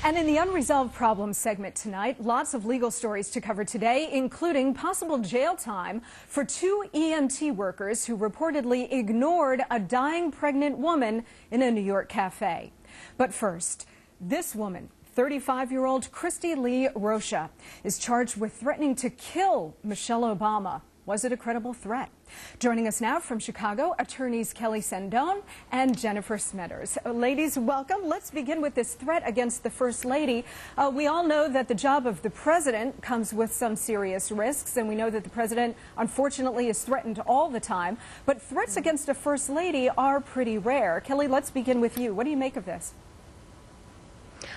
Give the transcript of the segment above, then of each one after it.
And in the Unresolved Problems segment tonight, lots of legal stories to cover today, including possible jail time for two EMT workers who reportedly ignored a dying pregnant woman in a New York cafe. But first, this woman, 35-year-old Christy Lee Rocha, is charged with threatening to kill Michelle Obama. Was it a credible threat? Joining us now from Chicago, attorneys Kelly Saindon and Jennifer Smetters. Ladies, welcome. Let's begin with this threat against the First Lady. We all know that the job of the president comes with some serious risks, and we know that the president, unfortunately, is threatened all the time. But threats against a First Lady are pretty rare. Kelly, let's begin with you. What do you make of this?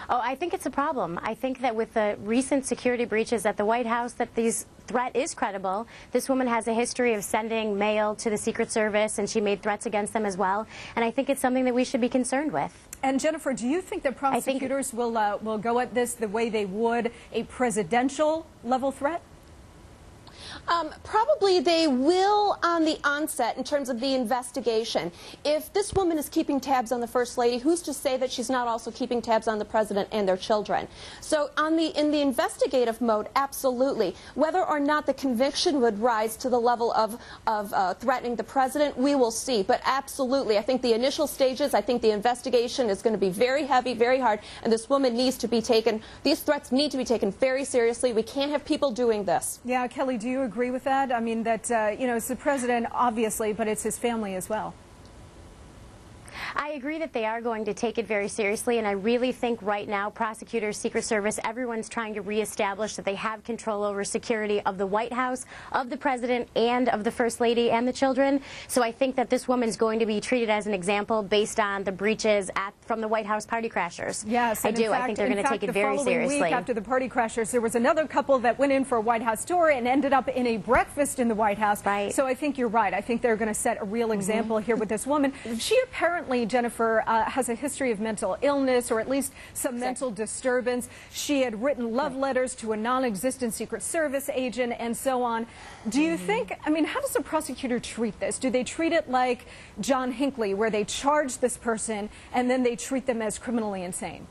Oh, I think it's a problem. I think that with the recent security breaches at the White House, that this threat is credible. This woman has a history of sending mail to the Secret Service, and she made threats against them as well. And I think it's something that we should be concerned with. And Jennifer, do you think that prosecutors will go at this the way they would a presidential level threat? Probably they will on the onset in terms of the investigation. If this woman is keeping tabs on the First Lady, who's to say that she's not also keeping tabs on the President and their children? So in the investigative mode, absolutely. Whether or not the conviction would rise to the level of threatening the President, we will see. But absolutely, I think the initial stages, I think the investigation is going to be very heavy, very hard, and this woman needs to be taken, these threats need to be taken very seriously. We can't have people doing this. Yeah, Kelly, do you agree with that? I mean, that, it's the president, obviously, but it's his family as well. I agree that they are going to take it very seriously, and I really think right now prosecutors, Secret Service, everyone's trying to reestablish that they have control over security of the White House, of the President, and of the First Lady and the children. So I think that this woman's going to be treated as an example based on the breaches from the White House party crashers. Yes, I do. I think they're going to take it very seriously. The week after the party crashers, there was another couple that went in for a White House tour and ended up in a breakfast in the White House. Right. So I think you're right. I think they're going to set a real example here with this woman. She apparently, Jennifer, has a history of mental illness, or at least some mental disturbance. She had written love letters to a non-existent Secret Service agent and so on. Do you think, I mean, how does a prosecutor treat this? Do they treat it like John Hinckley, where they charge this person and then they treat them as criminally insane?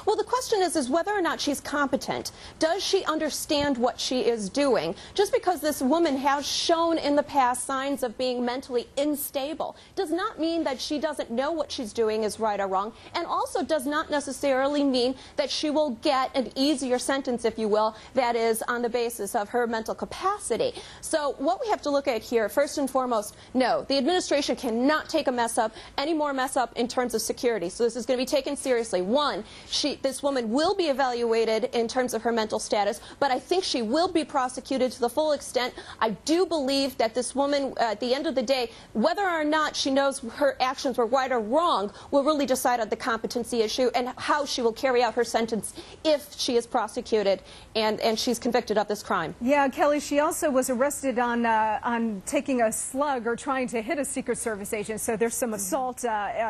Well, the question is whether or not she's competent. Does she understand what she is doing? Just because this woman has shown in the past signs of being mentally unstable does not mean that she doesn't know what she's doing is right or wrong, and also does not necessarily mean that she will get an easier sentence, if you will, that is on the basis of her mental capacity. So what we have to look at here, first and foremost, no, the administration cannot take a mess up, any more mess up in terms of security. So this is going to be taken seriously. One, this woman will be evaluated in terms of her mental status, but I think she will be prosecuted to the full extent. I do believe that this woman, at the end of the day, whether or not she knows her actions were right or wrong, will really decide on the competency issue and how she will carry out her sentence if she is prosecuted and she's convicted of this crime. Yeah, Kelly, she also was arrested on taking a slug or trying to hit a Secret Service agent, so there's some assault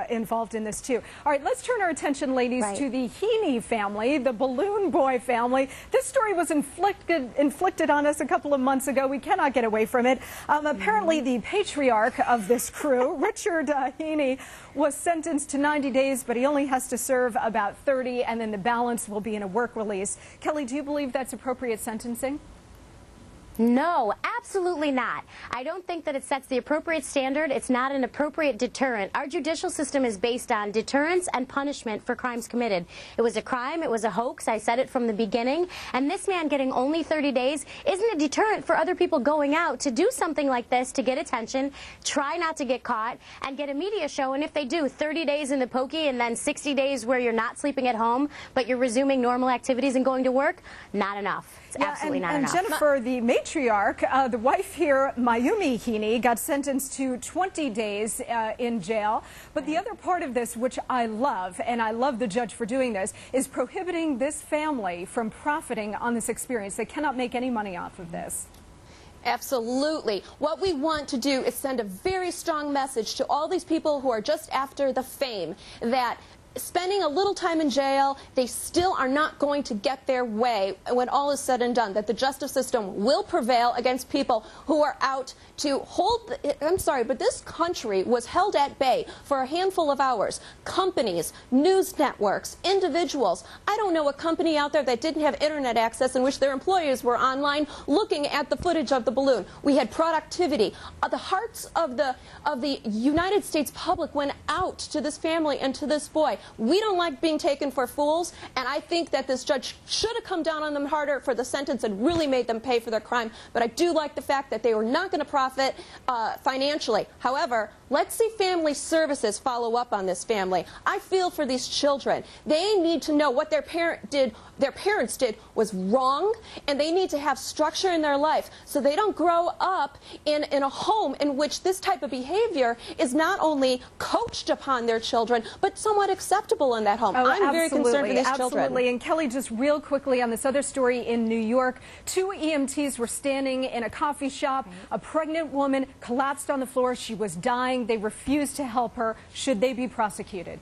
involved in this too. All right, let's turn our attention, ladies, to the Heaney family, the balloon boy family. This story was inflicted on us a couple of months ago. We cannot get away from it. Apparently, the patriarch of this crew, Richard Heaney, was sentenced to 90 days, but he only has to serve about 30, and then the balance will be in a work release. Kelly, do you believe that's appropriate sentencing? No, absolutely not. I don't think that it sets the appropriate standard. It's not an appropriate deterrent. Our judicial system is based on deterrence and punishment for crimes committed. It was a crime. It was a hoax. I said it from the beginning. And this man getting only 30 days isn't a deterrent for other people going out to do something like this to get attention, try not to get caught, and get a media show. And if they do, 30 days in the pokey and then 60 days where you're not sleeping at home, but you're resuming normal activities and going to work, not enough. It's absolutely not enough. And Jennifer, the matriarch, the wife here, Mayumi Heaney, got sentenced to 20 days in jail. But the other part of this, which I love, and I love the judge for doing this, is prohibiting this family from profiting on this experience. They cannot make any money off of this. Absolutely. What we want to do is send a very strong message to all these people who are just after the fame that spending a little time in jail, they still are not going to get their way when all is said and done, that the justice system will prevail against people who are out to hold, I'm sorry, but this country was held at bay for a handful of hours. Companies, news networks, individuals. I don't know a company out there that didn't have internet access in which their employees were online looking at the footage of the balloon. We had productivity. The hearts of the United States public went out to this family and to this boy. We don't like being taken for fools, and I think that this judge should have come down on them harder for the sentence and really made them pay for their crime. But I do like the fact that they were not going to profit financially. However, let's see family services follow up on this family. I feel for these children. They need to know what their parents did was wrong, and they need to have structure in their life so they don't grow up in a home in which this type of behavior is not only coached upon their children, but somewhat acceptable in that home. Oh, I'm very concerned for these children. Absolutely. And Kelly, just real quickly on this other story in New York, 2 EMTs were standing in a coffee shop. A pregnant woman collapsed on the floor. She was dying. They refused to help her. Should they be prosecuted?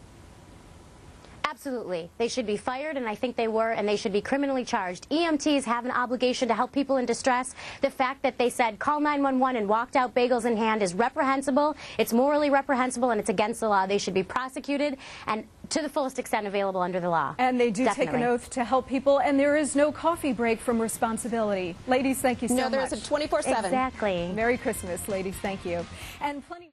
Absolutely. They should be fired, and I think they were, and they should be criminally charged. EMTs have an obligation to help people in distress. The fact that they said, call 911 and walked out bagels in hand is reprehensible. It's morally reprehensible, and it's against the law. They should be prosecuted and to the fullest extent available under the law. And they do take an oath to help people, and there is no coffee break from responsibility. Ladies, thank you so much. No, there's a 24/7. Exactly. Merry Christmas, ladies. Thank you. And plenty